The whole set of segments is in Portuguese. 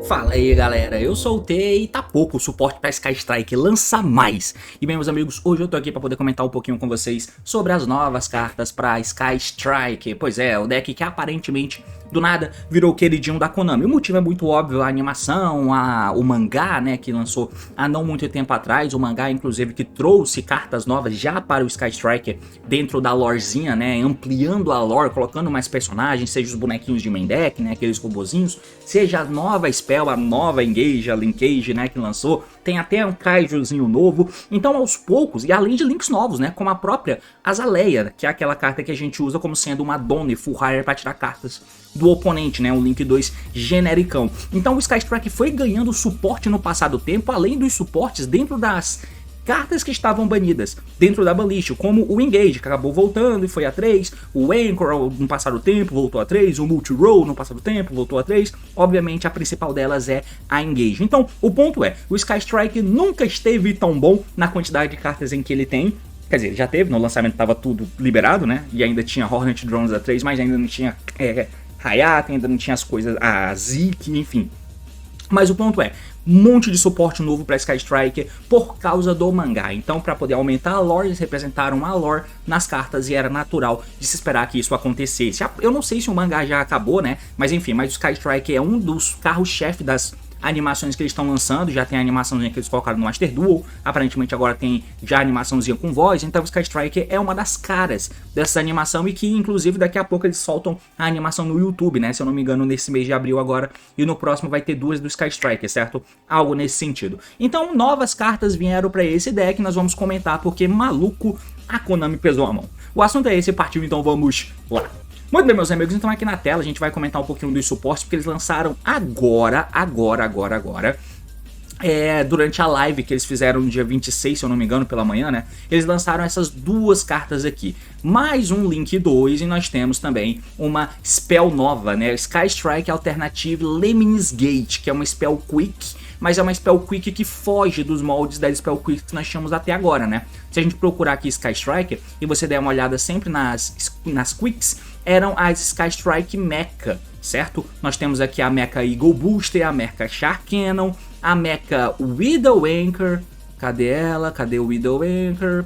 Fala aí galera, eu sou o T e tá pouco o suporte pra Sky Strike, lança mais! E bem meus amigos, hoje eu tô aqui pra poder comentar um pouquinho com vocês sobre as novas cartas pra Sky Strike. Pois é, o deck que aparentemente do nada virou o queridinho da Konami. O motivo é muito óbvio, a animação, o mangá, né, que lançou há não muito tempo atrás, o mangá inclusive que trouxe cartas novas já para o Sky Strike dentro da lorezinha, né, ampliando a lore, colocando mais personagens, seja os bonequinhos de main deck, né, aqueles robozinhos, seja a nova spell, a nova engage, a linkage, né, que lançou, tem até um kaijuzinho novo. Então aos poucos, e além de links novos, né, como a própria Azaleia, que é aquela carta que a gente usa como sendo uma Donne Full Hire para tirar cartas do oponente, né, um Link 2 genericão. Então o Sky Strike foi ganhando suporte no passar do tempo, além dos suportes dentro das cartas que estavam banidas dentro da banlist, como o Engage, que acabou voltando e foi a 3, o Anchor no passar do tempo voltou a 3, o Multi-Roll no passar do tempo voltou a 3, obviamente a principal delas é a Engage. Então o ponto é, o Sky Strike nunca esteve tão bom na quantidade de cartas em que ele tem. Quer dizer, já teve, no lançamento tava tudo liberado, né, e ainda tinha Hornet Drones a 3, mas ainda não tinha Hayate, ainda não tinha as coisas, a Zik, enfim. Mas o ponto é, um monte de suporte novo para Sky Strike por causa do mangá. Então, para poder aumentar a lore, eles representaram a lore nas cartas e era natural de se esperar que isso acontecesse. Eu não sei se o mangá já acabou, né? Mas enfim, mas o Sky Strike é um dos carros-chefe das animações que eles estão lançando. Já tem a animaçãozinha que eles colocaram no Master Duel, aparentemente agora tem já a animaçãozinha com voz, então o Sky Strike é uma das caras dessa animação e que inclusive daqui a pouco eles soltam a animação no YouTube, né, se eu não me engano nesse mês de abril agora, e no próximo vai ter duas do Sky Strike, certo? Algo nesse sentido. Então novas cartas vieram para esse deck, nós vamos comentar porque maluco a Konami pesou a mão. O assunto é esse, partiu, então vamos lá. Muito bem, meus amigos, então aqui na tela a gente vai comentar um pouquinho dos suportes, porque eles lançaram agora, durante a live que eles fizeram no dia 26, se eu não me engano, pela manhã, né? Eles lançaram essas duas cartas aqui. Mais um Link 2 e nós temos também uma spell nova, né? Sky Strike Alternative Lemmings Gate, que é uma spell quick, mas é uma spell quick que foge dos moldes da spell quick que nós tínhamos até agora, né? Se a gente procurar aqui Sky Strike e você der uma olhada sempre nas quicks, eram as Sky Strike Mecha, certo? Nós temos aqui a Mecha Eagle Booster, a Mecha Shark Cannon, a Mecha Widow Anchor, cadê ela? Cadê o Widow Anchor?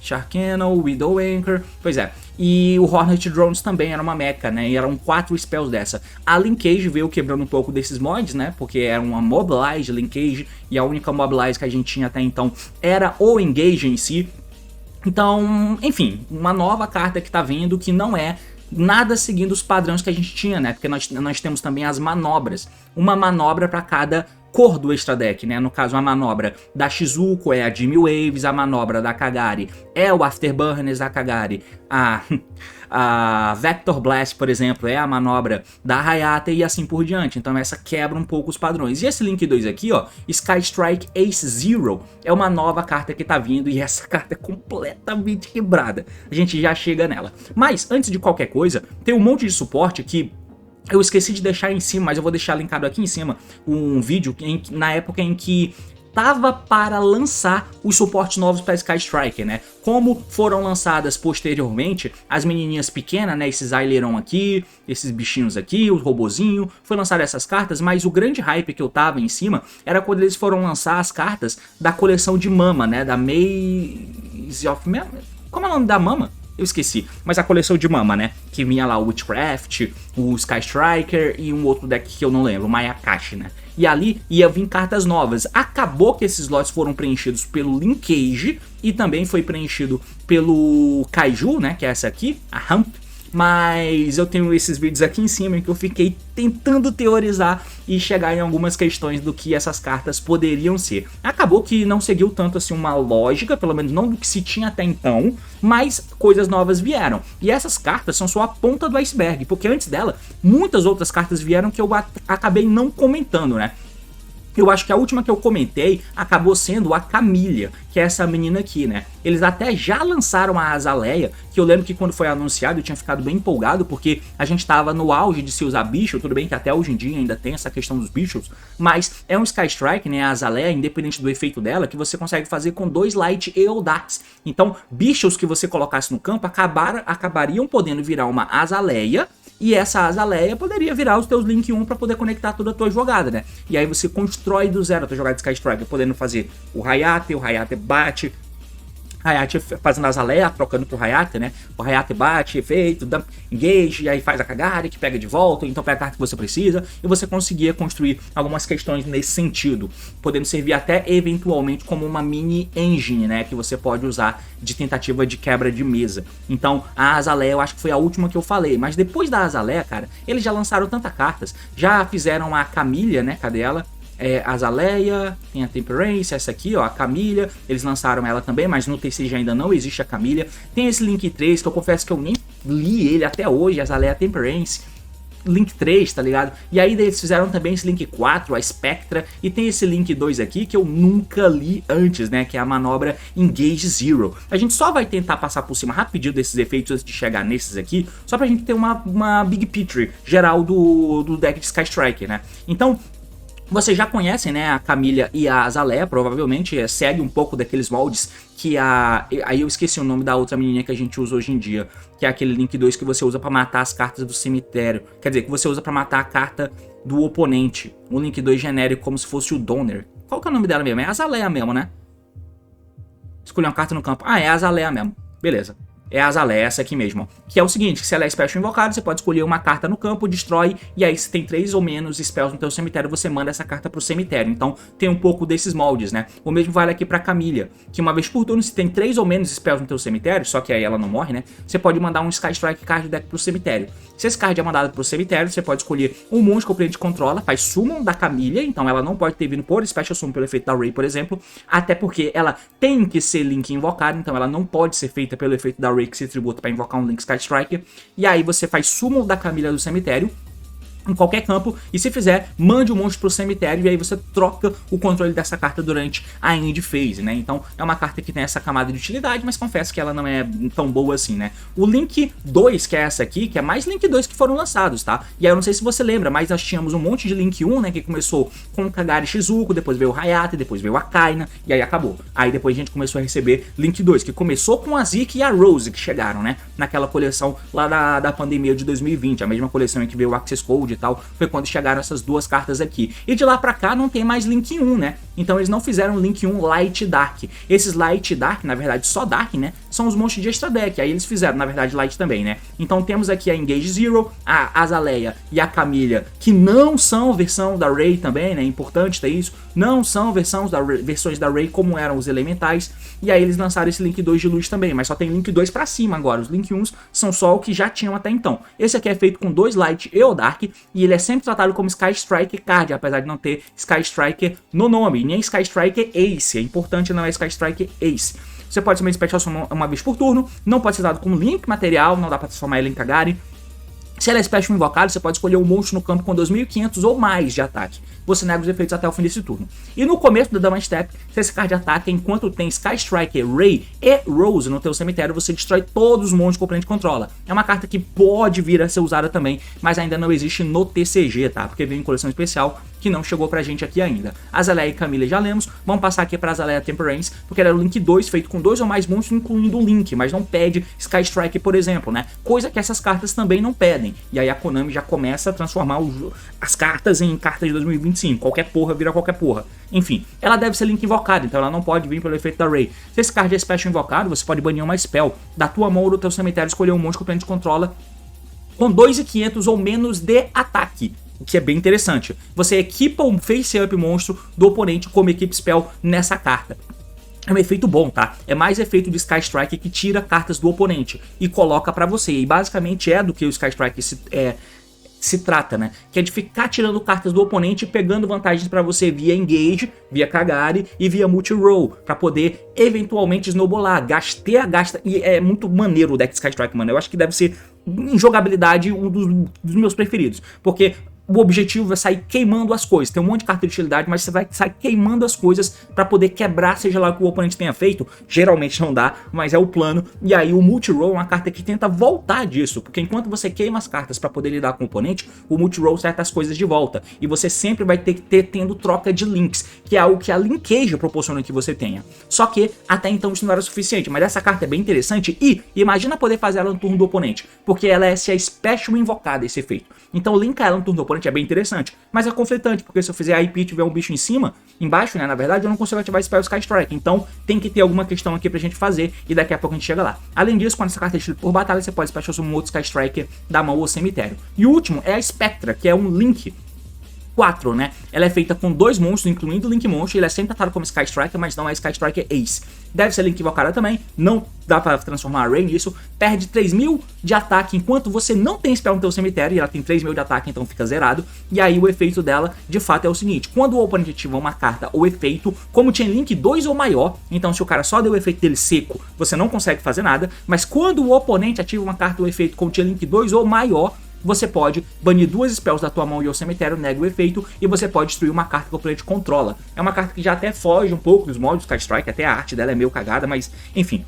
Shark Cannon, Widow Anchor, pois é. E o Hornet Drones também era uma mecha, né, e eram 4 spells dessa. A Linkage veio quebrando um pouco desses mods, né, porque era uma Mobilize Linkage, e a única Mobilize que a gente tinha até então era o Engage em si. Então, enfim, uma nova carta que tá vindo que não é nada seguindo os padrões que a gente tinha, né, porque nós temos também as manobras. Uma manobra para cada cor do extra deck, né? No caso, a manobra da Shizuko é a Jimmy Waves, a manobra da Kagari é o Afterburners da Kagari, a Vector Blast, por exemplo, é a manobra da Hayate e assim por diante. Então essa quebra um pouco os padrões. E esse Link 2 aqui, ó, Sky Strike Ace Zero, é uma nova carta que tá vindo e essa carta é completamente quebrada. A gente já chega nela. Mas, antes de qualquer coisa, tem um monte de suporte que eu esqueci de deixar em cima, mas eu vou deixar linkado aqui em cima um vídeo na época em que tava para lançar os suportes novos para Sky Strike, né? Como foram lançadas posteriormente as menininhas pequenas, né? Esses Aileron aqui, esses bichinhos aqui, os robozinho, foi lançado essas cartas, mas o grande hype que eu tava em cima era quando eles foram lançar as cartas da coleção de Mama, né? Da Maze of... Como é o nome da Mama? Eu esqueci, mas a coleção de Mama, né? Que vinha lá o Witchcraft, o Sky Striker e um outro deck que eu não lembro, o Mayakashi, né? E ali ia vir cartas novas. Acabou que esses slots foram preenchidos pelo Linkage e também foi preenchido pelo Kaiju, né? Que é essa aqui, a Hump. Mas eu tenho esses vídeos aqui em cima em que eu fiquei tentando teorizar e chegar em algumas questões do que essas cartas poderiam ser. Acabou que não seguiu tanto assim uma lógica, pelo menos não do que se tinha até então, mas coisas novas vieram. E essas cartas são só a ponta do iceberg, porque antes dela, muitas outras cartas vieram que eu acabei não comentando, né? Eu acho que a última que eu comentei acabou sendo a Camilha, que é essa menina aqui, né? Eles até já lançaram a Azaleia, que eu lembro que quando foi anunciado eu tinha ficado bem empolgado, porque a gente tava no auge de se usar bicho, tudo bem que até hoje em dia ainda tem essa questão dos bichos, mas é um Sky Strike, né, a Azaleia, independente do efeito dela, que você consegue fazer com 2 Light e Eldax. Então, bichos que você colocasse no campo acabariam podendo virar uma Azaleia e essa Azaleia poderia virar os teus Link 1 para poder conectar toda a tua jogada, né? E aí você constrói do zero a tua jogada de Sky Striker, podendo fazer o Hayate bate, Hayate fazendo Azaleia, trocando pro Hayate, né? O Hayate bate, efeito, engage, e aí faz a cagada, que pega de volta, então pega a carta que você precisa, e você conseguia construir algumas questões nesse sentido, podendo servir até eventualmente como uma mini engine, né? Que você pode usar de tentativa de quebra de mesa. Então a Azaleia eu acho que foi a última que eu falei, mas depois da Azaleia, cara, eles já lançaram tantas cartas, já fizeram a Camilha, né? Cadê ela? Azaleia, tem a Temperance, essa aqui, ó, a Camilha, eles lançaram ela também, mas no TCG ainda não existe a Camilha. Tem esse Link 3, que eu confesso que eu nem li ele até hoje, Azaleia Temperance, Link 3, tá ligado? E aí eles fizeram também esse Link 4, a Spectra, e tem esse Link 2 aqui que eu nunca li antes, né, que é a manobra Engage Zero. A gente só vai tentar passar por cima rapidinho desses efeitos antes de chegar nesses aqui, só pra gente ter uma big picture geral do deck de Sky Striker, né? Então, vocês já conhecem, né, a Camilha e a Azaleia, provavelmente segue um pouco daqueles moldes que aí eu esqueci o nome da outra menininha que a gente usa hoje em dia, que é aquele Link 2 que você usa pra matar as cartas do cemitério, quer dizer, que você usa pra matar a carta do oponente, o Link 2 genérico como se fosse o Donner. Qual que é o nome dela mesmo? É a Azaleia mesmo, né? Escolher uma carta no campo. Ah, é a Azaleia mesmo, beleza. É a Azaleia, essa aqui mesmo, que é o seguinte, se ela é Special invocada, você pode escolher uma carta no campo, destrói, e aí se tem 3 ou menos spells no teu cemitério, você manda essa carta pro cemitério. Então tem um pouco desses moldes, né? O mesmo vale aqui pra Camilha, que uma vez por turno, se tem 3 ou menos spells no teu cemitério, só que aí ela não morre, né? Você pode mandar um Sky Strike card deck pro cemitério. Se esse card é mandado pro cemitério, você pode escolher um monstro que o oponente controla, faz summon da Camilha, então ela não pode ter vindo por Special Summon pelo efeito da Ray, por exemplo, até porque ela tem que ser Link invocada, então ela não pode ser feita pelo efeito da Ray que se tributa para invocar um Link Sky Striker, e aí você faz summon da Camilha do cemitério em qualquer campo, e se fizer, mande o monstro pro cemitério, e aí você troca o controle dessa carta durante a end phase, né? Então é uma carta que tem essa camada de utilidade, mas confesso que ela não é tão boa assim, né? O Link 2, que é essa aqui, que é mais Link 2 que foram lançados, tá? E aí eu não sei se você lembra, mas nós tínhamos um monte de Link 1, né? Que começou com o Kagari Shizuko, depois veio o Hayate, depois veio a Kaina, e aí acabou. Aí depois a gente começou a receber Link 2, que começou com a Zeke e a Rose, que chegaram, né? Naquela coleção lá da pandemia de 2020, a mesma coleção em que veio o Access Code e tal, foi quando chegaram essas duas cartas aqui. E de lá pra cá não tem mais Link 1, né? Então eles não fizeram Link 1 Light e Dark. Esses Light e Dark, na verdade só Dark, né? São os monstros de extra deck. Aí eles fizeram, na verdade, Light também, né? Então temos aqui a Engage Zero, a Azaleia e a Camilha, que não são versão da Ray também, né? É importante ter isso. Não são versões da Ray como eram os elementais. E aí eles lançaram esse Link 2 de luz também, mas só tem Link 2 pra cima agora. Os Link 1s são só o que já tinham até então. Esse aqui é feito com 2 Light e o Dark, e ele é sempre tratado como Sky Striker Card, apesar de não ter Sky Striker no nome, nem Sky Striker Ace. É importante, não é Sky Striker Ace. Você pode ser uma Special Summon uma vez por turno, não pode ser dado como Link material, não dá pra transformar ele em Kagari. Se ela é Special invocado, você pode escolher um monstro no campo com 2500 ou mais de ataque. Você nega os efeitos até o fim desse turno. E no começo do Damage Step, se esse card ataca, enquanto tem Sky Striker, Ray e Rose no teu cemitério, você destrói todos os monstros que o oponente controla. É uma carta que pode vir a ser usada também, mas ainda não existe no TCG, tá? Porque vem em coleção especial que não chegou pra gente aqui ainda. Azaleia e Camilha já lemos, vamos passar aqui pra Azaleia Temperance, porque ela é o Link 2, feito com 2 ou mais monstros, incluindo o Link, mas não pede Sky Striker, por exemplo, né? Coisa que essas cartas também não pedem. E aí a Konami já começa a transformar as cartas em cartas de 2025. Qualquer porra vira qualquer porra. Enfim, ela deve ser Link invocado, então ela não pode vir pelo efeito da Ray. Se esse card é Special invocado, você pode banir uma spell da tua mão ou do teu cemitério, escolher um monstro que o oponente controla com 2.500 ou menos de ataque, o que é bem interessante. Você equipa um face-up monstro do oponente como equipe spell nessa carta. É um efeito bom, tá? É mais efeito de Sky Strike que tira cartas do oponente e coloca pra você. E basicamente é do que o Sky Strike se trata, né? Que é de ficar tirando cartas do oponente e pegando vantagens pra você via Engage, via Kagari e via Multi-Roll, pra poder eventualmente snowballar, gasta. E é muito maneiro o deck Sky Strike, mano. Eu acho que deve ser, em jogabilidade, um dos meus preferidos. Porque o objetivo é sair queimando as coisas. Tem um monte de carta de utilidade, mas você vai sair queimando as coisas pra poder quebrar, seja lá o que o oponente tenha feito. Geralmente não dá, mas é o plano. E aí o multi-roll é uma carta que tenta voltar disso, porque enquanto você queima as cartas pra poder lidar com o oponente, o multi-roll certas coisas de volta. E você sempre vai ter que ter tendo troca de links, que é algo que a linkage proporciona que você tenha. Só que até então isso não era suficiente, mas essa carta é bem interessante e imagina poder fazer ela no turno do oponente, porque ela é se a special invocada esse efeito. Então linkar ela no turno do oponente é bem interessante, mas é conflitante, porque se eu fizer IP e tiver um bicho embaixo, né, na verdade eu não consigo ativar Spell Sky Strike, então tem que ter alguma questão aqui pra gente fazer e daqui a pouco a gente chega lá. Além disso, quando essa carta é destruída por batalha, você pode Special Summon outro Sky Striker da mão ou cemitério. E o último é a Spectra, que é um Link 4, né? Ela é feita com 2 monstros, incluindo o Link Monstro. Ele é sempre tratado como Sky Striker, mas não é Sky Striker Ace. Deve ser Link invocada também, não dá pra transformar a Ray nisso. Perde 3.000 de ataque enquanto você não tem spell no teu cemitério, e ela tem 3.000 de ataque, então fica zerado. E aí o efeito dela, de fato, é o seguinte: quando o oponente ativa uma carta ou efeito, como tinha Link 2 ou maior, então se o cara só deu o efeito dele seco, você não consegue fazer nada. Mas quando o oponente ativa uma carta ou efeito como tinha Link 2 ou maior, você pode banir 2 spells da tua mão e o cemitério, nega o efeito, e você pode destruir uma carta que o oponente controla. É uma carta que já até foge um pouco dos moldes do Sky Strike, até a arte dela é meio cagada, mas enfim.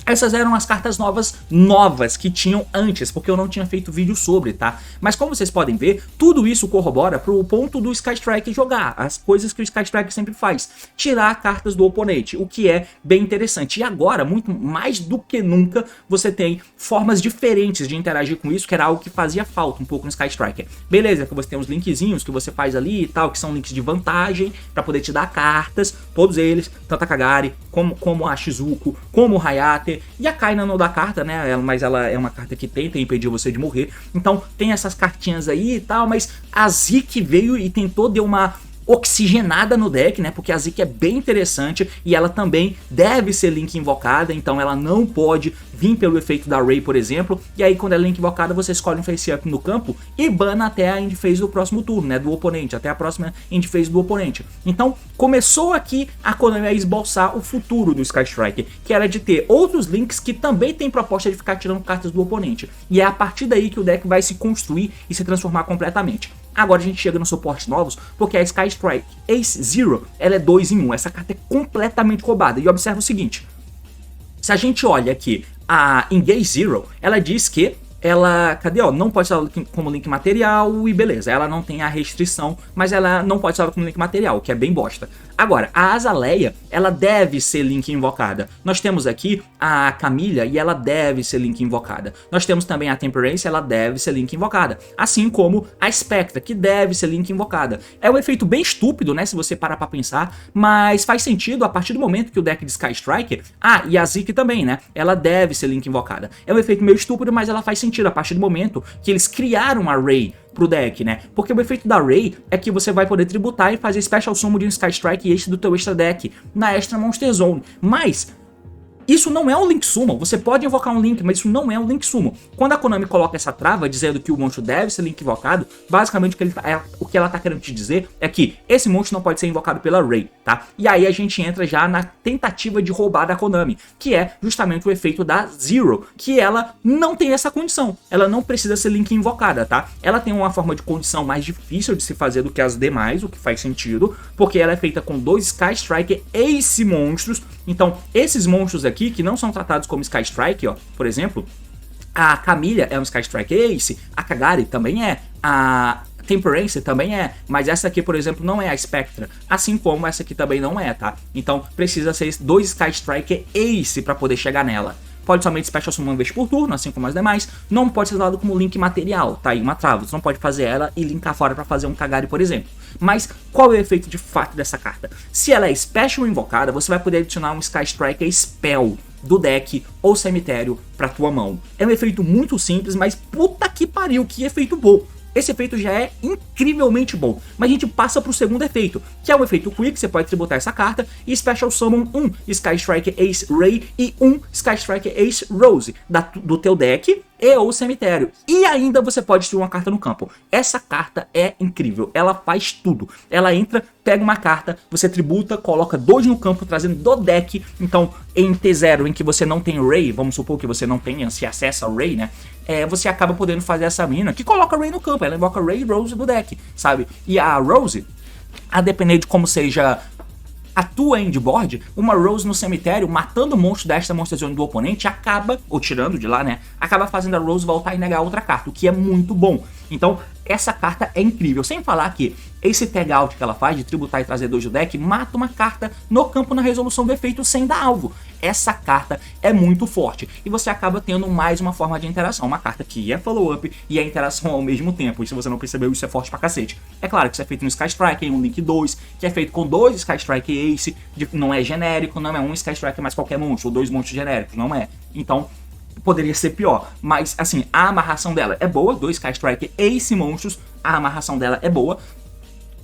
Essas eram as cartas novas que tinham antes, porque eu não tinha feito vídeo sobre, tá? Mas como vocês podem ver, tudo isso corrobora pro ponto do Sky Strike jogar, as coisas que o Sky Strike sempre faz, tirar cartas do oponente, o que é bem interessante. E agora, muito mais do que nunca, você tem formas diferentes de interagir com isso, que era algo que fazia falta um pouco no Sky Striker. Beleza, que você tem os linkzinhos que você faz ali e tal, que são links de vantagem, pra poder te dar cartas, todos eles, tanto a Kagari, como a Shizuko, como o Hayate. E a Kaina não dá carta, né? Mas ela é uma carta que tenta impedir você de morrer. Então tem essas cartinhas aí e tal, mas a Zeke veio e tentou, deu uma oxigenada no deck, né? Porque a Zeke é bem interessante e ela também deve ser Link invocada, então ela não pode vir pelo efeito da Ray, por exemplo. E aí quando é Link invocada, você escolhe um face up no campo e bana até a end phase do próximo turno, né? Do oponente, até a próxima end phase do oponente. Então começou aqui a Konami a esboçar o futuro do Sky Strike, que era de ter outros links que também tem proposta de ficar tirando cartas do oponente. E é a partir daí que o deck vai se construir e se transformar completamente. Agora a gente chega nos suportes novos, porque a Sky Strike Ace Zero, ela é 2 em 1, essa carta é completamente roubada. E observa o seguinte, se a gente olha aqui a Engage Zero, ela diz que ela, cadê, ó, não pode ser usada como link material e beleza, ela não tem a restrição, mas ela não pode ser usada como link material, que é bem bosta. Agora, a Azaleia, ela deve ser link invocada. Nós temos aqui a Camilla e ela deve ser link invocada. Nós temos também a Temperance, ela deve ser link invocada. Assim como a Spectra, que deve ser link invocada. É um efeito bem estúpido, né, se você parar pra pensar, mas faz sentido a partir do momento que o deck de Sky Striker... Ah, e a Zeke também, né, ela deve ser link invocada. É um efeito meio estúpido, mas ela faz sentido a partir do momento que eles criaram a Ray pro deck, né? Porque o efeito da Ray é que você vai poder tributar e fazer Special Summon de um Sky Strike extra do teu extra deck na Extra Monster Zone. Mas isso não é um Link Summon, você pode invocar um Link, mas isso não é um Link Summon. Quando a Konami coloca essa trava dizendo que o monstro deve ser Link invocado, basicamente o que ela tá querendo te dizer é que esse monstro não pode ser invocado pela Ray, tá? E aí a gente entra já na tentativa de roubar da Konami, que é justamente o efeito da Zero, que ela não tem essa condição, ela não precisa ser Link invocada, tá? Ela tem uma forma de condição mais difícil de se fazer do que as demais, o que faz sentido, porque ela é feita com 2 Sky Striker Ace monstros. Então esses monstros aqui, que não são tratados como Sky Strike, ó, por exemplo, a Camilla é um Sky Strike Ace, a Kagari também é, a Temperance também é, mas essa aqui, por exemplo, não é a Spectra, assim como essa aqui também não é, tá? Então precisa ser 2 Sky Strike Ace para poder chegar nela. Pode somente Special Summon uma vez por turno, assim como as demais. Não pode ser usado como link material, tá aí uma trava. Você não pode fazer ela e linkar fora para fazer um Kagari, por exemplo. Mas qual é o efeito de fato dessa carta? Se ela é Special invocada, você vai poder adicionar um Sky Strike Spell do deck ou cemitério para tua mão. É um efeito muito simples, mas puta que pariu, que efeito bom. Esse efeito já é incrivelmente bom, mas a gente passa para o segundo efeito, que é o efeito Quick. Você pode tributar essa carta e Special Summon um Sky Strike Ace Ray e um Sky Strike Ace Rose do teu deck e ou cemitério. E ainda você pode destruir uma carta no campo. Essa carta é incrível, ela faz tudo. Ela entra, pega uma carta, você tributa, coloca 2 no campo, trazendo do deck. Então, em T0, em que você não tem Ray, vamos supor que você não tenha se acessa ao Ray, né? Você acaba podendo fazer essa mina que coloca Ray no campo. Ela invoca Ray e Rose do deck, sabe? E a Rose, a depender de como seja a tua endboard, uma Rose no cemitério, matando o monstro desta Monster Zone do oponente, acaba, ou tirando de lá, né? Acaba fazendo a Rose voltar e negar outra carta, o que é muito bom. Então, essa carta é incrível. Sem falar que esse tag out que ela faz de tributar e trazer 2 do deck, mata uma carta no campo na resolução do efeito sem dar alvo. Essa carta é muito forte e você acaba tendo mais uma forma de interação. Uma carta que é follow-up e é interação ao mesmo tempo. E se você não percebeu, isso é forte pra cacete. É claro que isso é feito no Sky Strike, em um Link 2, que é feito com 2 Sky Strike Ace, não é genérico, não é um Sky Strike mais qualquer monstro, ou 2 monstros genéricos, não é. Então, poderia ser pior, mas assim, a amarração dela é boa, 2 Sky Strike Ace monstros, a amarração dela é boa,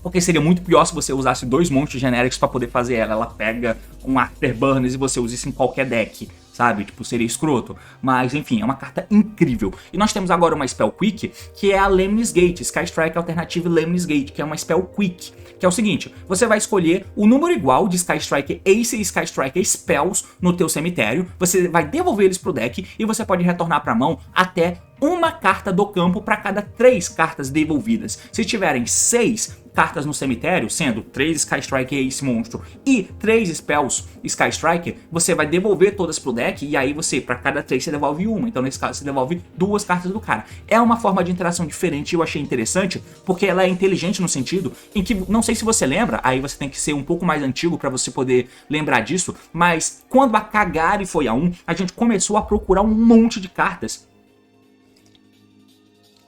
porque seria muito pior se você usasse 2 monstros genéricos pra poder fazer ela. Ela pega um Afterburners e você usa isso em qualquer deck, sabe? Tipo, seria escroto. Mas, enfim, é uma carta incrível. E nós temos agora uma Spell Quick, que é a Lemnis Gate, Sky Strike Alternative Lemnis Gate, que é uma Spell Quick, que é o seguinte, você vai escolher o número igual de Sky Strike Ace e Sky Strike Spells no teu cemitério, você vai devolver eles pro deck e você pode retornar pra mão até uma carta do campo para cada 3 cartas devolvidas. Se tiverem 6 cartas no cemitério, sendo 3 Sky Strike Ace monstro e 3 Spells Sky Strike, você vai devolver todas pro deck e aí você, para cada 3 você devolve uma, então nesse caso você devolve 2 cartas do cara. É uma forma de interação diferente e eu achei interessante, porque ela é inteligente no sentido em que, não sei se você lembra, aí você tem que ser um pouco mais antigo para você poder lembrar disso, mas quando a Kagari foi a 1, a gente começou a procurar um monte de cartas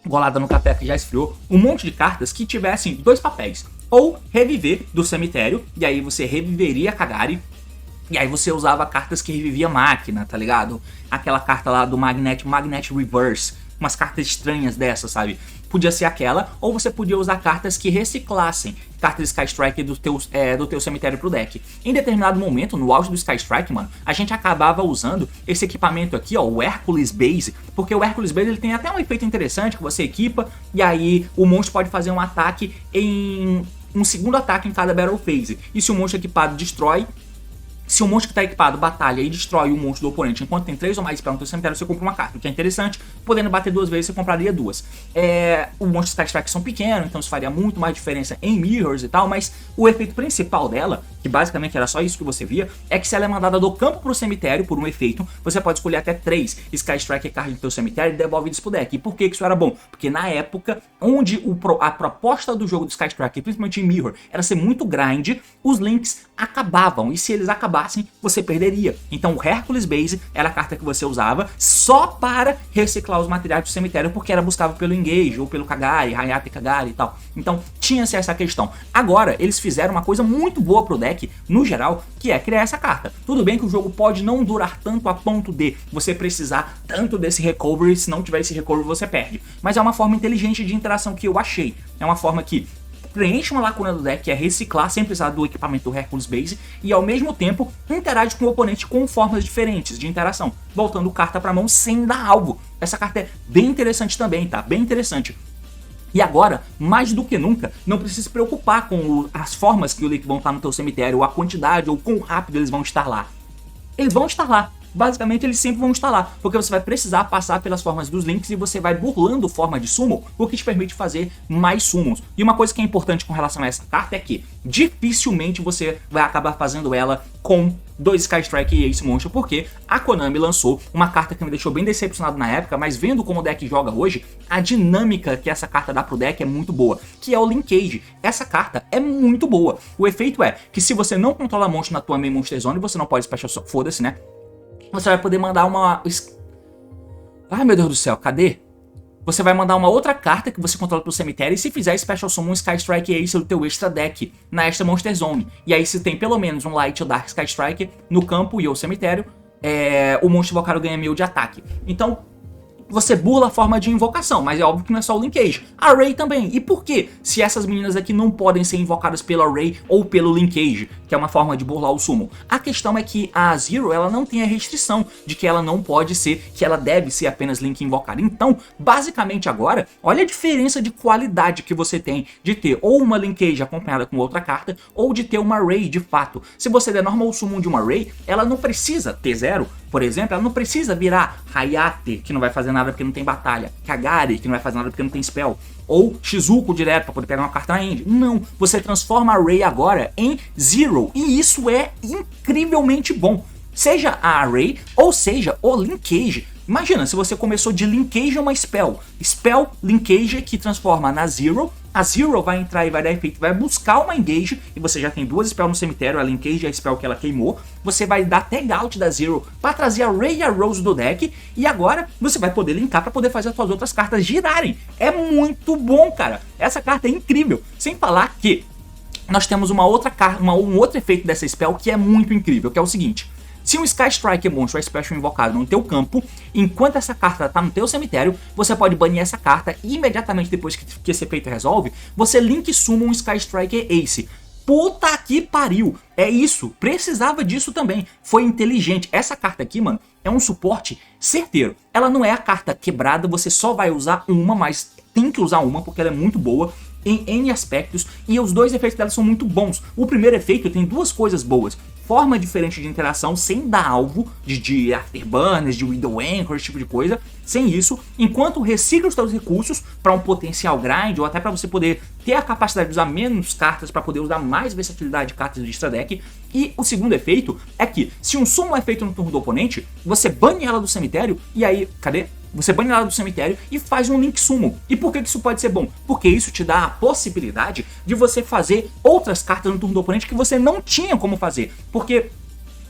golada no café que já esfriou, um monte de cartas que tivessem 2 papéis, ou reviver do cemitério, e aí você reviveria a Kagari, e aí você usava cartas que revivia a máquina, tá ligado? Aquela carta lá do Magnet Reverse, umas cartas estranhas dessas, sabe? Podia ser aquela, ou você podia usar cartas que reciclassem cartas Sky Strike do teu cemitério pro deck. Em determinado momento, no auge do Sky Strike, mano, a gente acabava usando esse equipamento aqui, ó, o Hercules Base, porque o Hercules Base ele tem até um efeito interessante que você equipa, e aí o monstro pode fazer um ataque em um segundo ataque em cada Battle Phase. E se o monstro equipado destrói, se o monstro que está equipado batalha e destrói o monstro do oponente enquanto tem 3 ou mais spells no teu cemitério, você compra uma carta, o que é interessante. Podendo bater 2 vezes, você compraria 2. Os monstros Sky Strike são pequenos, então isso faria muito mais diferença em Mirrors e tal, mas o efeito principal dela, que basicamente era só isso que você via, é que se ela é mandada do campo pro cemitério por um efeito, você pode escolher até 3 Sky Strike cards do teu cemitério e devolve eles pro deck. E por que isso era bom? Porque na época, onde a proposta do jogo do Sky Strike, principalmente em Mirror, era ser muito grind, os links acabavam, e se eles acabassem, você perderia. Então o Hercules Base era a carta que você usava só para reciclar os materiais do cemitério, porque era buscável pelo Engage, ou pelo Kagari, Hayate Kagari e tal. Então tinha-se essa questão. Agora, eles fizeram uma coisa muito boa pro deck, no geral, que é criar essa carta. Tudo bem que o jogo pode não durar tanto a ponto de você precisar tanto desse recovery, se não tiver esse recovery você perde. Mas é uma forma inteligente de interação que eu achei. É uma forma que preenche uma lacuna do deck, que é reciclar sem precisar do equipamento do Hercules Base, e ao mesmo tempo interage com o oponente com formas diferentes de interação, voltando carta pra mão sem dar alvo. Essa carta é bem interessante também, tá? Bem interessante. E agora, mais do que nunca, não precisa se preocupar com as formas que o Link vão estar no teu cemitério, ou a quantidade, ou quão rápido eles vão estar lá. Eles vão estar lá. Basicamente eles sempre vão estar lá, porque você vai precisar passar pelas formas dos links e você vai burlando forma de summon, o que te permite fazer mais summons. E uma coisa que é importante com relação a essa carta é que dificilmente você vai acabar fazendo ela com 2 Sky Strike e Ace Monstro, porque a Konami lançou uma carta que me deixou bem decepcionado na época, mas vendo como o deck joga hoje, a dinâmica que essa carta dá pro deck é muito boa, que é o Linkage. Essa carta é muito boa. O efeito é que se você não controla monstro na tua main Monster Zone, você não pode special, foda-se, né? Você vai poder mandar uma... Ai, meu Deus do céu, cadê? Você vai mandar uma outra carta que você controla pro cemitério, e se fizer Special Summon Sky Strike Ace do teu extra deck na extra Monster Zone. E aí se tem pelo menos um Light ou Dark Sky Strike no campo e ou cemitério, o monstro invocado ganha 1000 de ataque. Então, você burla a forma de invocação, mas é óbvio que não é só o Linkage. Array também. E por quê? Se essas meninas aqui não podem ser invocadas pelo Array ou pelo Linkage, que é uma forma de burlar o Summon. A questão é que a Zero, ela não tem a restrição de que ela não pode ser, que ela deve ser apenas Link invocada. Então, basicamente agora, olha a diferença de qualidade que você tem de ter ou uma Linkage acompanhada com outra carta, ou de ter uma Array de fato. Se você der normal summon de uma Array, ela não precisa ter zero, por exemplo, ela não precisa virar Hayate, que não vai fazer nada porque não tem batalha, Kagari, que não vai fazer nada porque não tem spell, ou Shizuko direto para poder pegar uma carta na end. Não, você transforma a Array agora em Zero, e isso é incrivelmente bom. Seja a Array ou seja o Linkage. Imagina, se você começou de Linkage uma Spell, Linkage que transforma na Zero, a Zero vai entrar e vai dar efeito, vai buscar uma Engage, e você já tem duas Spell no cemitério, a Linkage e a Spell que ela queimou, você vai dar tag out da Zero para trazer a Ray e a Rose do deck, e agora você vai poder linkar para poder fazer as suas outras cartas girarem. É muito bom, cara, essa carta é incrível, sem falar que nós temos uma outra carta, um outro efeito dessa Spell que é muito incrível, que é o seguinte. Se um Sky Striker monstro é special invocado no teu campo, enquanto essa carta está no teu cemitério, você pode banir essa carta e imediatamente depois que esse efeito resolve, você link summon um Sky Striker Ace. Puta que pariu! É isso, precisava disso também. Foi inteligente. Essa carta aqui, mano, é um suporte certeiro. Ela não é a carta quebrada, você só vai usar uma, mas tem que usar uma porque ela é muito boa em N aspectos e os dois efeitos dela são muito bons. O primeiro efeito tem duas coisas boas. Forma diferente de interação, sem dar alvo de Afterburners, de Widow Anchor, esse tipo de coisa. Sem isso, enquanto recicla os seus recursos para um potencial grind, ou até para você poder ter a capacidade de usar menos cartas para poder usar mais versatilidade de cartas de extra deck. E o segundo efeito é que, se um summon é feito no turno do oponente, você bane ela do cemitério, e aí, cadê? Você bane ela do cemitério e faz um Link Summon. E por que isso pode ser bom? Porque isso te dá a possibilidade de você fazer outras cartas no turno do oponente que você não tinha como fazer. Porque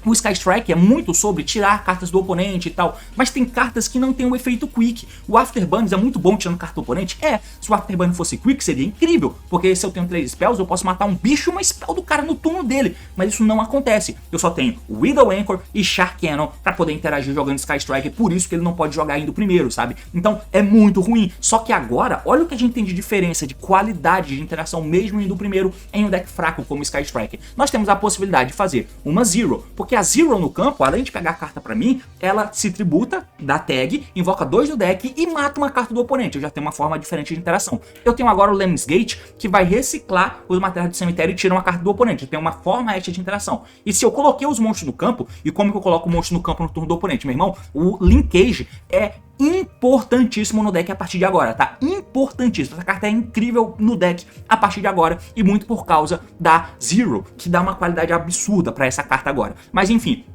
o Sky Strike é muito sobre tirar cartas do oponente e tal, mas tem cartas que não tem o efeito Quick. O Afterburns é muito bom tirando carta do oponente? É, se o Afterburn fosse Quick seria incrível, porque se eu tenho 3 spells eu posso matar um bicho e uma spell do cara no turno dele, mas isso não acontece. Eu só tenho Widow Anchor e Shark Cannon pra poder interagir jogando Sky Strike, por isso que ele não pode jogar indo primeiro, sabe? Então é muito ruim, só que agora, olha o que a gente tem de diferença, de qualidade de interação mesmo indo primeiro em um deck fraco como Sky Strike. Nós temos a possibilidade de fazer uma Zero, porque a Zero no campo, além de pegar a carta pra mim, ela se tributa, dá tag, invoca 2 do deck e mata uma carta do oponente. Eu já tenho uma forma diferente de interação. Eu tenho agora o Lemnis Gate, que vai reciclar os materiais do cemitério e tira uma carta do oponente. Eu tenho uma forma extra de interação. E se eu coloquei os monstros no campo, e como que eu coloco o monstro no campo no turno do oponente, meu irmão? O Linkage é importantíssimo no deck a partir de agora, tá? Importantíssimo. Essa carta é incrível no deck a partir de agora e muito por causa da Zero, que dá uma qualidade absurda pra essa carta agora. Mas enfim,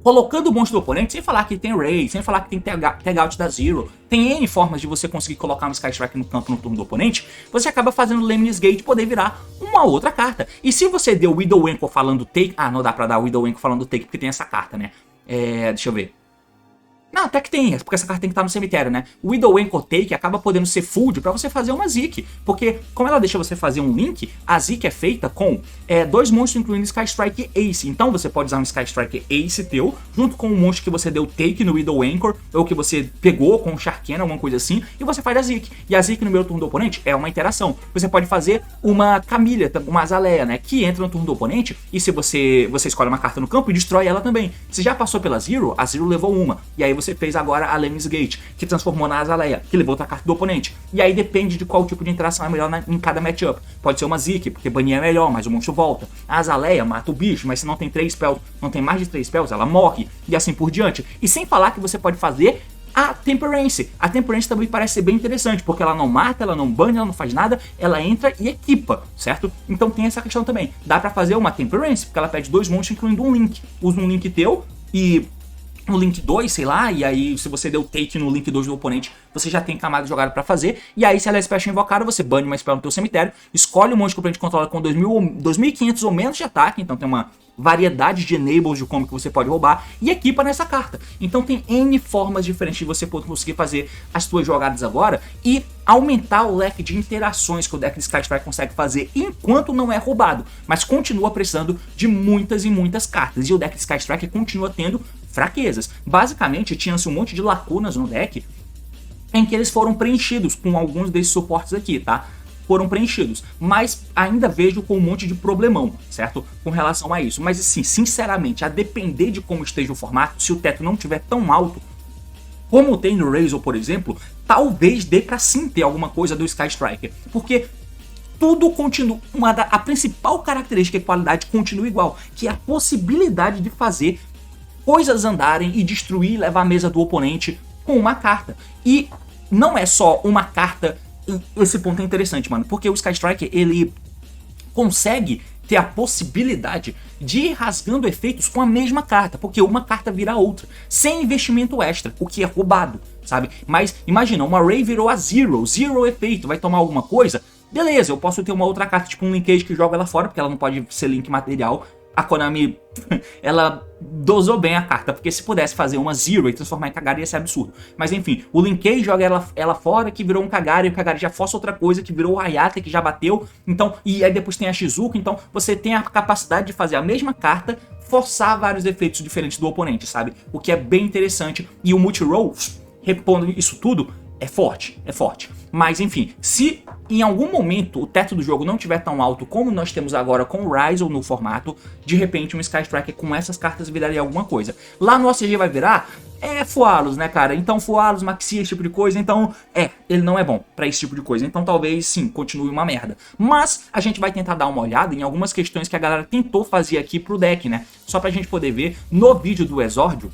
colocando o monstro do oponente, sem falar que tem Ray, sem falar que tem tag out da Zero, tem N formas de você conseguir colocar um Sky Strike no campo no turno do oponente, você acaba fazendo o Lemnis Gate poder virar uma outra carta. E se você deu Widow Anchor falando take... Ah, não dá pra dar Widow Anchor falando take porque tem essa carta, né? Deixa eu ver. Não, até que tem, porque essa carta tem que estar no cemitério, né? O Widow Anchor Take acaba podendo ser fold pra você fazer uma Zik, porque como ela deixa você fazer um link, a Zik é feita com 2 monstros incluindo Sky Strike Ace. Então você pode usar um Sky Strike Ace teu, junto com um monstro que você deu Take no Widow Anchor, ou que você pegou com um Shark Cannon, alguma coisa assim, e você faz a Zik. E a Zik no meu turno do oponente é uma interação. Você pode fazer uma Camilha, uma Azalea, né? Que entra no turno do oponente, e se você escolhe uma carta no campo e destrói ela também. Se já passou pela Zero, a Zero levou uma, e aí você fez agora a Lemnis Gate, que transformou na Azalea, que levou outra carta do oponente. E aí depende de qual tipo de interação é melhor em cada matchup. Pode ser uma Zik, porque banir é melhor, mas o monstro volta. A Azalea mata o bicho, mas se não tem 3 spells, não tem mais de 3 spells, ela morre, e assim por diante. E sem falar que você pode fazer a Temperance. A Temperance também parece ser bem interessante, porque ela não mata, ela não bane, ela não faz nada, ela entra e equipa, certo? Então tem essa questão também. Dá pra fazer uma Temperance, porque ela pede 2 monstros, incluindo um Link. Usa um Link teu e no Link 2, sei lá, e aí se você deu take no Link 2 do oponente, você já tem camada jogada pra fazer, e aí se ela é special invocada, você bane uma spell no teu cemitério, escolhe o monstro que o oponente controla com 2.500 ou menos de ataque, então tem uma variedade de enables de como que você pode roubar, e equipa nessa carta. Então tem N formas diferentes de você conseguir fazer as suas jogadas agora, e aumentar o leque de interações que o deck de Sky Strike consegue fazer enquanto não é roubado, mas continua precisando de muitas e muitas cartas, e o deck de Sky Strike continua tendo fraquezas. Basicamente tinha-se um monte de lacunas no deck em que eles foram preenchidos com alguns desses suportes aqui, tá? Foram preenchidos, mas ainda vejo com um monte de problemão, certo? Com relação a isso. Mas assim, sinceramente, a depender de como esteja o formato, se o teto não estiver tão alto, como tem no Razer, por exemplo, talvez dê pra sim ter alguma coisa do Sky Striker, porque tudo continua, a principal característica e qualidade continua igual, que é a possibilidade de fazer coisas andarem e destruir e levar a mesa do oponente com uma carta. E não é só uma carta. Esse ponto é interessante, mano, porque o Sky Striker, ele consegue ter a possibilidade de ir rasgando efeitos com a mesma carta, porque uma carta vira outra, sem investimento extra, o que é roubado, sabe? Mas imagina, uma Ray virou a Zero efeito, vai tomar alguma coisa? Beleza, eu posso ter uma outra carta, tipo um Linkage que joga ela fora, porque ela não pode ser link material. A Konami, ela dosou bem a carta, porque se pudesse fazer uma Zero e transformar em Kagari ia ser absurdo. Mas enfim, o Linkage joga ela fora, que virou um Kagari, e o Kagari já força outra coisa, que virou o Hayate, que já bateu. Então, e aí depois tem a Shizuka, então você tem a capacidade de fazer a mesma carta, forçar vários efeitos diferentes do oponente, sabe? O que é bem interessante. E o Multi-Roll, repondo isso tudo, é forte, é forte. Mas enfim, se em algum momento o teto do jogo não estiver tão alto como nós temos agora com o Ryzen no formato, de repente um Sky Striker com essas cartas viraria alguma coisa. Lá no OCG vai virar? É Fualos, né, cara? Então Fualos, Maxia, esse tipo de coisa, então ele não é bom pra esse tipo de coisa. Então talvez sim, continue uma merda. Mas a gente vai tentar dar uma olhada em algumas questões que a galera tentou fazer aqui pro deck, né? Só pra gente poder ver no vídeo do Exórdio.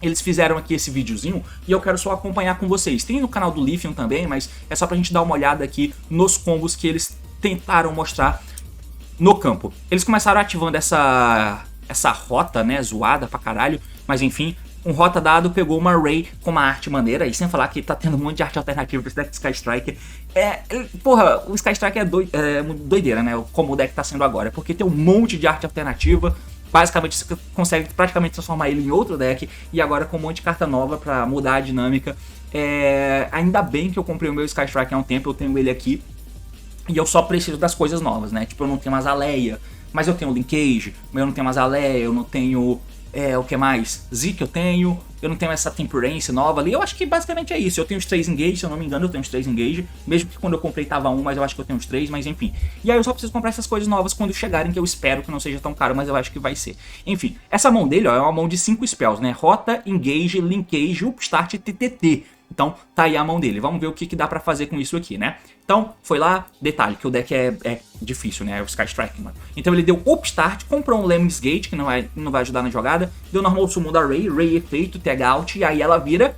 Eles fizeram aqui esse videozinho e eu quero só acompanhar com vocês. Tem no canal do Lithium também, mas é só pra gente dar uma olhada aqui nos combos que eles tentaram mostrar no campo. Eles começaram ativando essa rota, né, zoada pra caralho, mas enfim, um rota dado, pegou uma Ray com uma arte maneira, e sem falar que tá tendo um monte de arte alternativa pra esse deck de Sky Striker. Porra, o Sky Striker é doideira, né, como o deck tá sendo agora, porque tem um monte de arte alternativa. Basicamente você consegue praticamente transformar ele em outro deck. E agora com um monte de carta nova pra mudar a dinâmica. Ainda bem que eu comprei o meu Sky Striker há um tempo. Eu tenho ele aqui. E eu só preciso das coisas novas, né? Tipo, eu não tenho mais Azaleia, mas eu tenho o Linkage. Mas eu não tenho mais Azaleia, eu não tenho... o que mais? Zeke eu tenho. Eu não tenho essa Temperance nova ali. Eu acho que basicamente é isso. Eu tenho os 3 Engage, se eu não me engano eu tenho os 3 Engage. Mesmo que quando eu comprei tava um, mas eu acho que eu tenho os 3, mas enfim. E aí eu só preciso comprar essas coisas novas quando chegarem, que eu espero que não seja tão caro, mas eu acho que vai ser. Enfim, essa mão dele, ó, é uma mão de 5 spells, né? Rota, Engage, Linkage, Upstart e TTT. Então tá aí a mão dele, vamos ver o que dá pra fazer com isso aqui, né? Então, foi lá, detalhe, que o deck é difícil, né? É o Sky Striker, mano. Então ele deu Upstart, comprou um Lemmings Gate, que não vai ajudar na jogada. Deu Normal Summon da Ray efeito, Tag Out, e aí ela vira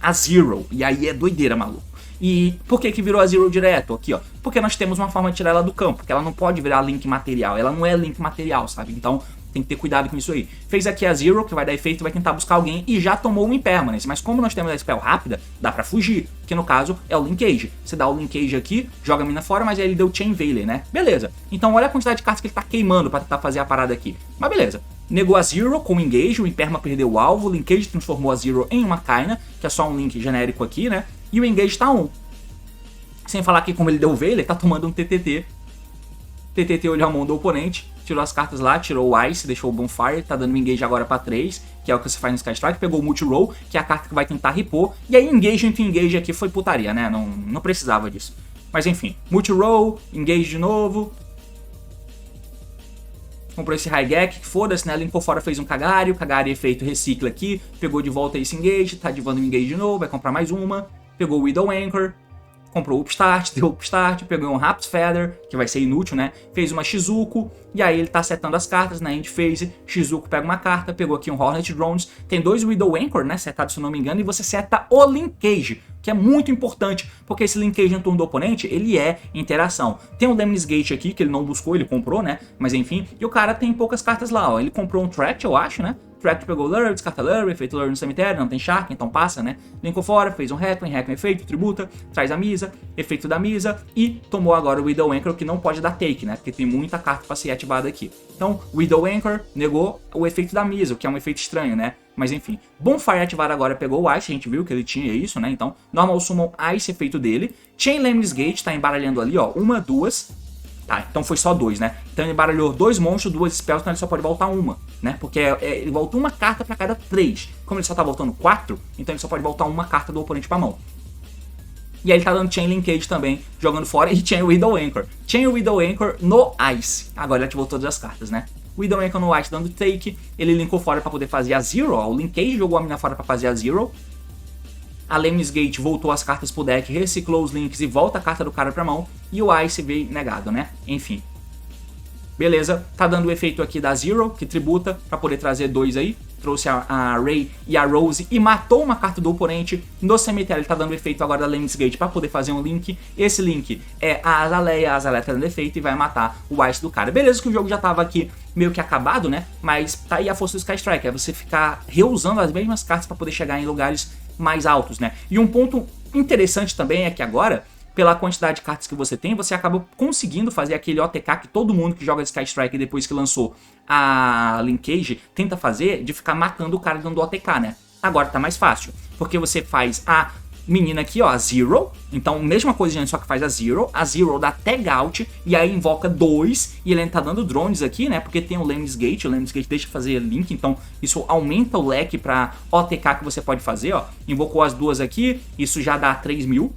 a Zero. E aí é doideira, maluco. E por que virou a Zero direto? Aqui, ó. Porque nós temos uma forma de tirar ela do campo, porque ela não pode virar Link material. Ela não é Link material, sabe? Então... tem que ter cuidado com isso aí. Fez aqui a Zero, que vai dar efeito, vai tentar buscar alguém e já tomou um Impermanence. Mas como nós temos a spell rápida, dá pra fugir. Que no caso é o Linkage. Você dá o Linkage aqui, joga a mina fora, mas aí ele deu Chain Veiler, né? Beleza. Então olha a quantidade de cartas que ele tá queimando pra tentar fazer a parada aqui. Mas beleza. Negou a Zero com o Engage, o Imperma perdeu o alvo, o Linkage transformou a Zero em uma Kaina, que é só um link genérico aqui, né? E o Engage tá 1. Sem falar que como ele deu Veiler, tá tomando um TTT. TTT olhou a mão do oponente, tirou as cartas lá, tirou o Ice, deixou o Bonfire, tá dando Engage agora pra 3, que é o que você faz no Sky Strike, pegou o Multi-Roll, que é a carta que vai tentar ripor, e aí Engage entre Engage aqui foi putaria, né, não precisava disso. Mas enfim, Multi-Roll, Engage de novo, comprou esse Raigeki, foda-se, né, linkou fora, fez um Kagari, o Kagari efeito recicla aqui, pegou de volta esse Engage, tá ativando o Engage de novo, vai comprar mais uma, pegou o Widow Anchor, comprou o Upstart, deu Upstart, pegou um Rap's Feather, que vai ser inútil, né? Fez uma Shizuko, e aí ele tá setando as cartas na End Phase. Shizuko pega uma carta, pegou aqui um Hornet Drones, tem 2 Widow Anchor, né? Setado, se eu não me engano, e você seta o Linkage, que é muito importante, porque esse Linkage no turno do oponente, ele é interação. Tem um Lemnis Gate aqui, que ele não buscou, ele comprou, né? Mas enfim, e o cara tem poucas cartas lá, ó. Ele comprou um Tract, eu acho, né? Tract pegou Lure, descarta Lure, efeito Lure no cemitério, não tem Shark, então passa, né? Linkou fora, fez um Requiem efeito, tributa, traz a Misa, efeito da Misa, e tomou agora o Widow Anchor, que não pode dar take, né? Porque tem muita carta pra ser ativada aqui. Então, Widow Anchor negou o efeito da Misa, o que é um efeito estranho, né? Mas enfim, Bonfire ativar agora pegou o Ice, a gente viu que ele tinha isso, né? Então, Normal Summon Ice, efeito dele. Chain Lemnis Gate tá embaralhando ali, ó, 1, 2... Tá, então foi só 2, né? Então ele baralhou 2 monstros, 2 spells, então ele só pode voltar uma, né? Porque ele volta uma carta pra cada 3. Como ele só tá voltando 4, então ele só pode voltar uma carta do oponente pra mão. E aí ele tá dando Chain Linkage também, jogando fora, e Chain Widow Anchor. Chain Widow Anchor no Ice. Agora ele ativou todas as cartas, né? Widow Anchor no Ice dando take, ele linkou fora pra poder fazer a Zero, ó, o Linkage jogou a mina fora pra fazer a Zero. A Lemnis Gate voltou as cartas pro deck, reciclou os links e volta a carta do cara pra mão, e o Ice veio negado, né? Enfim. Beleza, tá dando o efeito aqui da Zero, que tributa, pra poder trazer 2 aí. Trouxe a Ray e a Rose e matou uma carta do oponente. No cemitério ele tá dando efeito agora da Lemnis Gate pra poder fazer um link. Esse link é a Azalea tá dando efeito e vai matar o Ice do cara. Beleza que o jogo já tava aqui meio que acabado, né? Mas tá aí a força do Sky Strike, é você ficar reusando as mesmas cartas pra poder chegar em lugares mais altos, né? E um ponto interessante também é que agora, pela quantidade de cartas que você tem, você acaba conseguindo fazer aquele OTK que todo mundo que joga Sky Strike depois que lançou a Linkage tenta fazer, de ficar matando o cara dando OTK, né? Agora tá mais fácil, porque você faz a menina aqui, ó, a Zero, então mesma coisa de antes, só que faz a Zero dá tag out, e aí invoca 2, e ele tá dando drones aqui, né, porque tem o Lemnis Gate deixa fazer link, então isso aumenta o leque pra OTK que você pode fazer, ó, invocou as duas aqui, isso já dá 3.000,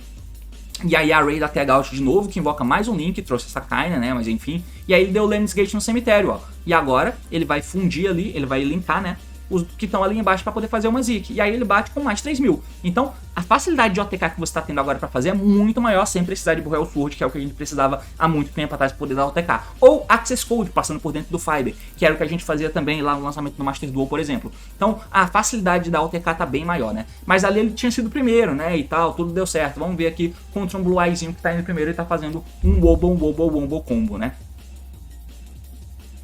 e aí a Ray dá tag out de novo, que invoca mais um link, trouxe essa Kaina, né, mas enfim, e aí ele deu o Lemnis Gate no cemitério, ó, e agora ele vai fundir ali, ele vai linkar, né, os que estão ali embaixo para poder fazer uma Zik. E aí ele bate com mais 3.000. Então, a facilidade de OTK que você está tendo agora para fazer é muito maior sem precisar de Burrell Sword, que é o que a gente precisava há muito tempo atrás para poder dar OTK. Ou Access Code, passando por dentro do Fiber, que era o que a gente fazia também lá no lançamento do Master Duel, por exemplo. Então, a facilidade da OTK tá bem maior, né? Mas ali ele tinha sido o primeiro, né? E tal, tudo deu certo. Vamos ver aqui contra um Blue Eyezinho que tá indo primeiro e tá fazendo um Wombo combo, né?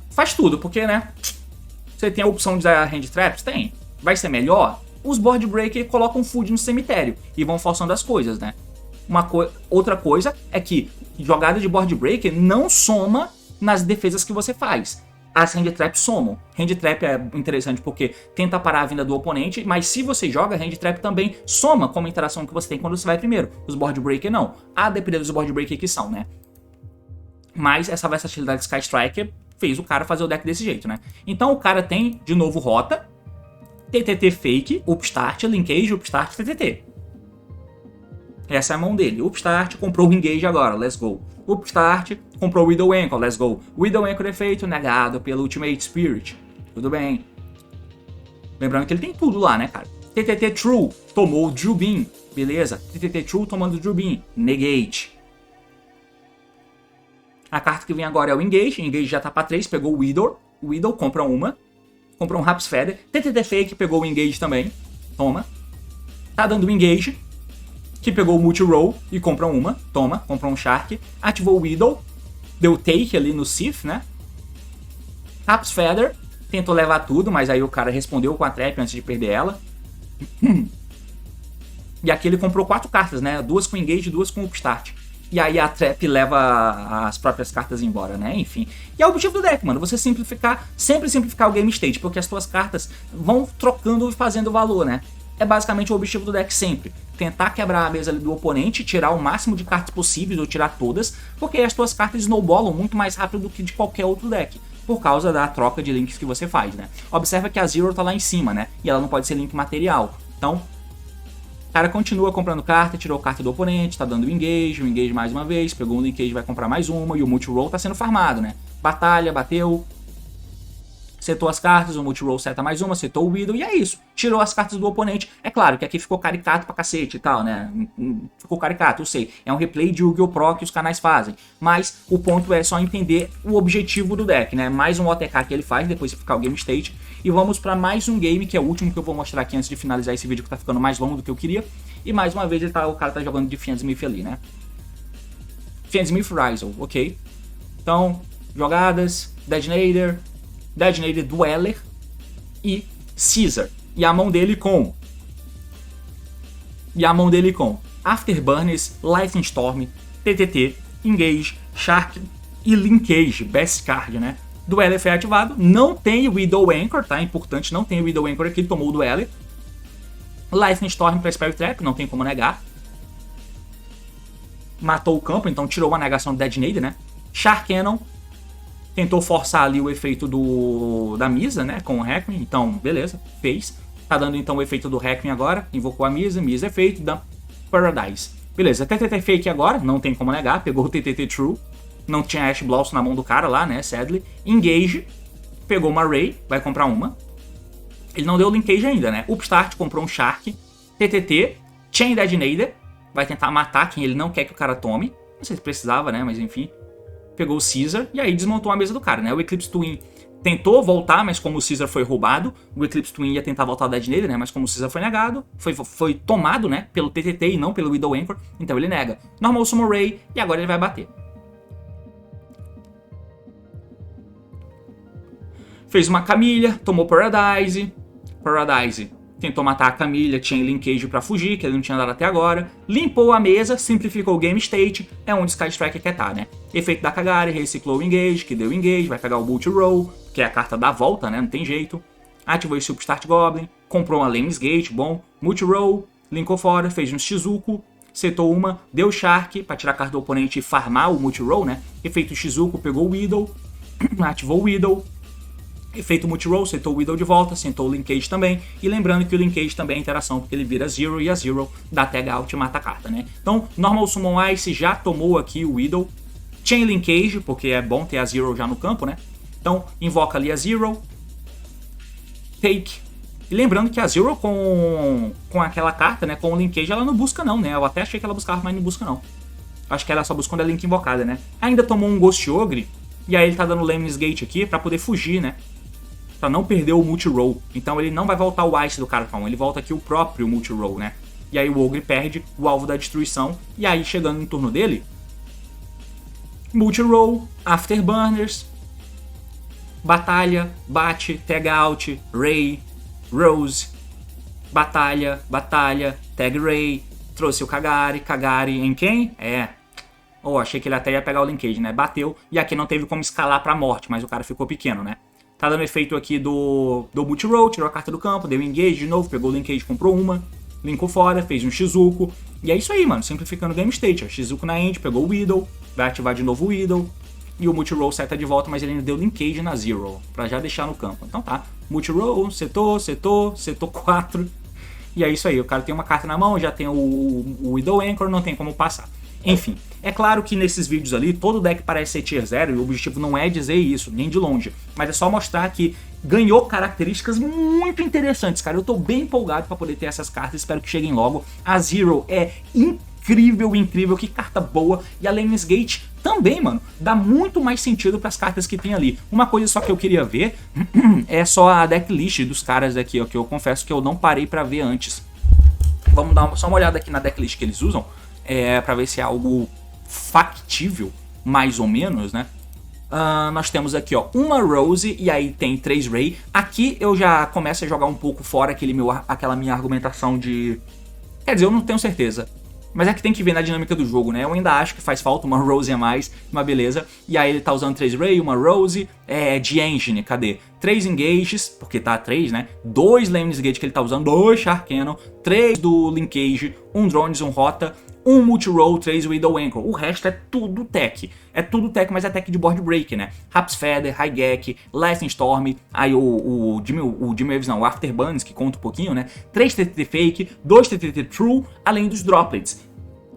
Faz tudo, porque, né? Você tem a opção de usar Hand Traps? Tem. Vai ser melhor? Os Board Breaker colocam food no cemitério e vão forçando as coisas, né? Outra coisa é que jogada de Board Breaker não soma nas defesas que você faz. As Hand Traps somam. Hand Trap é interessante porque tenta parar a vinda do oponente, mas se você joga, Hand Trap também soma como interação que você tem quando você vai primeiro. Os Board Breaker não. A depender dos Board Breaker que são, né? Mas essa versatilidade de Sky Striker fez o cara fazer o deck desse jeito, né? Então o cara tem, de novo, rota, TTT fake, upstart, linkage, upstart, TTT. Essa é a mão dele. Upstart, comprou o engage agora, let's go. Upstart, comprou o Widow Anchor, let's go. Widow Anchor efeito negado pelo Ultimate Spirit. Tudo bem. Lembrando que ele tem tudo lá, né, cara? TTT True, tomou o Jubin, beleza. TTT True tomando o Jubin, negate. A carta que vem agora é o Engage. Engage já tá pra 3, pegou o Widow. O Widow compra uma. Comprou um Raps Feather. TTT Fake pegou o Engage também. Toma. Tá dando o Engage, que pegou o Multi-Roll e compra uma. Toma, comprou um Shark. Ativou o Widow. Deu take ali no Sith, né? Raps Feather. Tentou levar tudo, mas aí o cara respondeu com a Trap antes de perder ela. E aqui ele comprou 4 cartas, né? 2 com Engage e 2 com Upstart. E aí a Trap leva as próprias cartas embora, né? Enfim. E é o objetivo do deck, mano. Você sempre simplificar o game state, porque as suas cartas vão trocando e fazendo valor, né? É basicamente o objetivo do deck sempre. Tentar quebrar a mesa ali do oponente, tirar o máximo de cartas possíveis, ou tirar todas, porque as suas cartas snowballam muito mais rápido do que de qualquer outro deck, por causa da troca de links que você faz, né? Observa que a Zero tá lá em cima, né? E ela não pode ser link material. Então, o cara continua comprando carta, tirou carta do oponente, tá dando o engage mais uma vez, pegou um linkage, vai comprar mais uma, e o multi-roll tá sendo farmado, né? Batalha, bateu, setou as cartas, o multi-roll seta mais uma, setou o Widow, e é isso. Tirou as cartas do oponente. É claro que aqui ficou caricato pra cacete e tal, né? Ficou caricato, eu sei. É um replay de Yu-Gi-Oh! Pro que os canais fazem. Mas o ponto é só entender o objetivo do deck, né? Mais um OTK que ele faz, depois de ficar o game state. E vamos pra mais um game, que é o último que eu vou mostrar aqui antes de finalizar esse vídeo, que tá ficando mais longo do que eu queria. E mais uma vez o cara tá jogando de Fiendsmith ali, né? Fiendsmith Rizel, ok. Então, jogadas, Deadnader Dweller e Caesar. E a mão dele com Afterburners, Lightning Storm, TTT, Engage, Shark e Linkage, Best Card, né? Dweller foi ativado, não tem Widow Anchor, tá? Importante, não tem Widow Anchor aqui, ele tomou o Dweller. Lightning Storm para Spell Trap, não tem como negar. Matou o campo, então tirou uma negação do Deadnader, né? Shark Cannon tentou forçar ali o efeito da Misa, né? Com o Requiem, então beleza, fez. Tá dando então o efeito do Requiem agora, invocou a Misa efeito, Dump Paradise. Beleza, TTT Fake agora, não tem como negar, pegou o TTT True. Não tinha Ash Blossom na mão do cara lá, né, sadly. Engage, pegou uma Ray, vai comprar uma. Ele não deu Linkage ainda, né? Upstart comprou um Shark. TTT, Chain Detonator, vai tentar matar quem ele não quer que o cara tome. Não sei se precisava, né, mas enfim. Pegou o Caesar e aí desmontou a mesa do cara, né? O Eclipse Twin tentou voltar, mas como o Caesar foi roubado, o Eclipse Twin ia tentar voltar da Detonator, né? Mas como o Caesar foi negado, foi tomado, né, pelo TTT e não pelo Widow Anchor, então ele nega. Normal Summon Ray e agora ele vai bater. Fez uma Camilha, tomou Paradise. Paradise tentou matar a Camilha, tinha Linkage pra fugir, que ele não tinha dado até agora. Limpou a mesa, simplificou o Game State, é onde Sky Striker quer estar, né? Efeito da Kagari, reciclou o Engage, que deu Engage, vai pegar o Multi-Roll, que é a carta da volta, né? Não tem jeito. Ativou esse Upstart Goblin, comprou uma Lane's Gate, bom. Multi-Roll, linkou fora, fez um Shizuku, setou uma, deu Shark pra tirar a carta do oponente e farmar o Multi-Roll, né? Efeito Shizuku, pegou o Widow, ativou o Widow. Efeito Multi-Roll, setou o Widow de volta, sentou o Linkage também. E lembrando que o Linkage também é interação, porque ele vira Zero e a Zero dá tag out e mata a carta, né? Então, Normal Summon Ice já tomou aqui o Widow. Chain Linkage, porque é bom ter a Zero já no campo, né? Então, invoca ali a Zero. Take. E lembrando que a Zero com aquela carta, né? Com o Linkage, ela não busca não, né? Eu até achei que ela buscava, mas não busca não. Acho que ela só busca quando é Link invocada, né? Ainda tomou um Ghost Ogre. E aí ele tá dando Lane's Gate aqui pra poder fugir, né? Pra não perder o Multi-Roll. Então ele não vai voltar o Ice do Cartão, ele volta aqui o próprio Multi-Roll, né? E aí o Ogre perde o alvo da destruição. E aí, chegando no turno dele, Multi-Roll, Afterburners, batalha, bate, tag out, Ray, Rose, batalha, tag Ray, trouxe o Kagari, Kagari em quem? Achei que ele até ia pegar o Linkage, né? Bateu, e aqui não teve como escalar pra morte, mas o cara ficou pequeno, né? Tá dando efeito aqui do Multi-Roll, tirou a carta do campo, deu Engage de novo, pegou o Linkage, comprou uma, linkou fora, fez um Shizuku, e é isso aí, mano, simplificando o Game State, ó. Shizuku na end, pegou o Widow, vai ativar de novo o Widow, e o Multi-Roll seta de volta, mas ele ainda deu Linkage na Zero, pra já deixar no campo. Então tá, Multi-Roll, setou 4, e é isso aí, o cara tem uma carta na mão, já tem o Widow Anchor, não tem como passar. Enfim, é claro que nesses vídeos ali, todo deck parece ser tier 0 e o objetivo não é dizer isso, nem de longe. Mas é só mostrar que ganhou características muito interessantes, cara. Eu tô bem empolgado pra poder ter essas cartas, espero que cheguem logo. A Zero é incrível, que carta boa. E a Lane's Gate também, mano, dá muito mais sentido pras cartas que tem ali. Uma coisa só que eu queria ver é só a decklist dos caras aqui, ó, que eu confesso que eu não parei pra ver antes. Vamos dar só uma olhada aqui na decklist que eles usam. Pra ver se é algo factível, mais ou menos, né? Nós temos aqui, ó, uma Rose e aí tem 3 Ray. Aqui eu já começo a jogar um pouco fora aquela minha argumentação de... Quer dizer, eu não tenho certeza. Mas é que tem que ver na dinâmica do jogo, né? Eu ainda acho que faz falta uma Rose a mais, uma beleza. E aí ele tá usando 3 Ray, uma Rose, de Engine, cadê? 3 Engages, porque tá 3, né? 2 Lane's Gate que ele tá usando, 2 Shark Cannon, 3 do Linkage, 1 Drones, 1 Rota, 1 Multi-Roll, 3 Widow Anchor. O resto é tudo tech. É tudo tech, mas é tech de board break, né? Raps Feather, Highgek, Lasting Storm, aí o Jimmy Waves não, o Afterburners, que conta um pouquinho, né? 3 TTT Fake, 2 TTT True, além dos Droplets.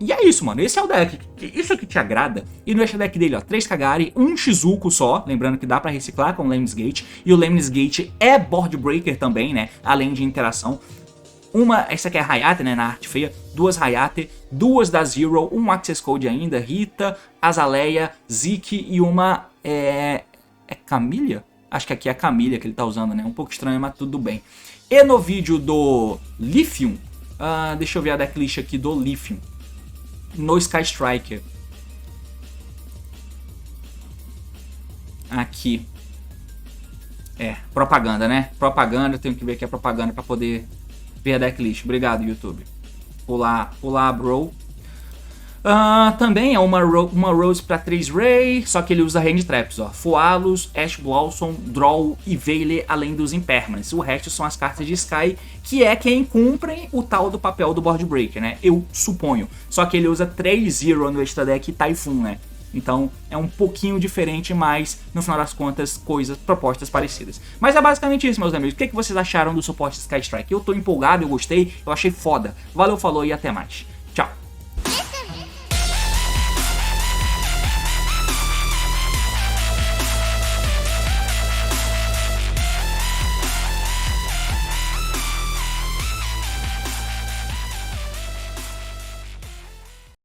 E é isso, mano. Esse é o deck. Isso que te agrada. E no extra deck dele, ó, 3 Kagari, 1 Shizuku só. Lembrando que dá pra reciclar com o Lane's Gate. E o Lane's Gate é board breaker também, né? Além de interação. Essa aqui é a Hayate, né, na arte feia, 2 Hayate, 2 da Zero, 1 Access Code ainda, Rita, Azaleia, Zeke e uma, Camilha? Acho que aqui é a Camilha que ele tá usando, né, um pouco estranho, mas tudo bem. E no vídeo do Lithium, deixa eu ver a decklist aqui do Lithium, no Sky Striker. Aqui. Propaganda, né, propaganda, eu tenho que ver aqui a propaganda pra poder... ver a decklist. Obrigado, YouTube. Pular, bro. Também é uma Rose para 3 Ray, só que ele usa Hand Traps, ó. Foalos, Ash Blossom, Draw e Veiley, além dos Impermanents. O resto são as cartas de Sky, que é quem cumprem o tal do papel do Board Breaker, né? Eu suponho. Só que ele usa 3 Zero no extra deck e Typhoon, né? Então é um pouquinho diferente, mas no final das contas, propostas parecidas. Mas é basicamente isso, meus amigos. O que vocês acharam do suporte Sky Strike? Eu tô empolgado, eu gostei, eu achei foda. Valeu, falou e até mais.